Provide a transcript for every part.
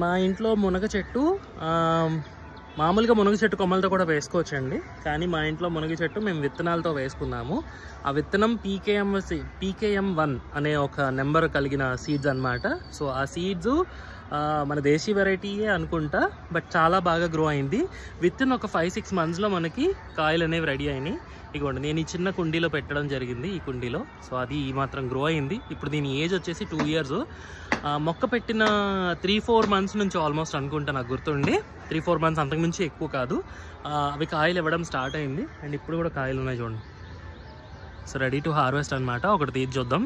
మా ఇంట్లో మునగ చెట్టు మామూలుగా మునగ చెట్టు కొమ్మలతో కూడా వేసుకోవచ్చండి. కానీ మా ఇంట్లో మునగ చెట్టు మేము విత్తనాలతో వేసుకున్నాము. ఆ విత్తనం PKM1 అనే ఒక నెంబర్ కలిగిన సీడ్స్ అన్నమాట. సో ఆ సీడ్స్ మన దేశీ వెరైటీయే అనుకుంటా, బట్ చాలా బాగా గ్రో అయింది. విత్ ఇన్ ఒక 5-6 monthsలో మనకి కాయలు అనేవి రెడీ అయినాయి. ఇదిగోండి, నేను ఈ చిన్న కుండీలో పెట్టడం జరిగింది, ఈ కుండీలో. సో అది ఈ మాత్రం గ్రో అయింది. ఇప్పుడు దీని ఏజ్ వచ్చేసి 2 years. మొక్క పెట్టిన 3-4 months నుంచి ఆల్మోస్ట్ అనుకుంటా, నాకు గుర్తుండి 3-4 months, అంతకుమించి ఎక్కువ కాదు. అవి కాయలు ఇవ్వడం స్టార్ట్ అయింది. అండ్ ఇప్పుడు కూడా కాయలు ఉన్నాయి చూడండి. సో రెడీ టు హార్వెస్ట్ అనమాట. ఒకటి తీసి చూద్దాం.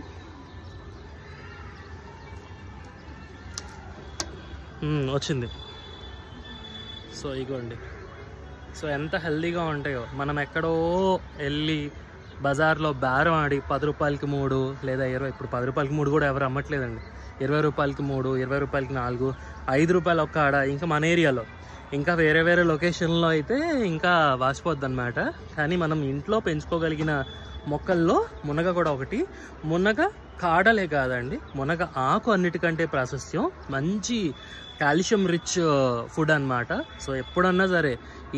వచ్చింది. సో ఇగోండి, సో ఎంత హెల్దీగా ఉంటాయో. మనం ఎక్కడో వెళ్ళి బజార్లో బేరం ఆడి 10 రూపాయలకి 3 లేదా 20, ఇప్పుడు 10 రూపాయలకి 3 కూడా ఎవరు అమ్మట్లేదండి. 20 రూపాయలకి 3, 20 రూపాయలకి 4, 5 రూపాయలు ఒక్క ఆడ. ఇంకా మన ఏరియాలో, ఇంకా వేరే వేరే లొకేషన్లో అయితే ఇంకా వాసిపోద్ది అనమాట. కానీ మనం ఇంట్లో పెంచుకోగలిగిన మొక్కల్లో మునగ కూడా ఒకటి. మునగ కాడలే కాదండి, మునగ ఆకు అన్నిటికంటే ప్రాశస్త్యం. మంచి కాల్షియం రిచ్ ఫుడ్ అనమాట. సో ఎప్పుడన్నా సరే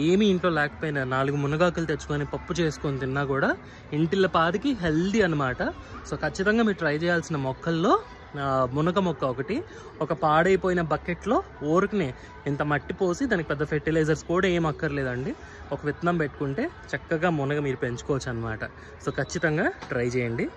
ఏమీ ఇంట్లో లేకపోయినా 4 మునగాకులు తెచ్చుకొని పప్పు చేసుకొని తిన్నా కూడా ఇంటిల్ల పాదికి హెల్దీ అనమాట. సో ఖచ్చితంగా మీరు ట్రై చేయాల్సిన మొక్కల్లో మునగ మొక్క ఒకటి. ఒక పాడైపోయిన బకెట్లో ఊరికనే ఇంత మట్టి పోసి, దానికి పెద్ద ఫెర్టిలైజర్స్ కూడా ఏం అక్కర్లేదండి, ఒక విత్తనం పెట్టుకుంటే చక్కగా మునగ మీరు పెంచుకోవచ్చు అనమాట. సో ఖచ్చితంగా ట్రై చేయండి.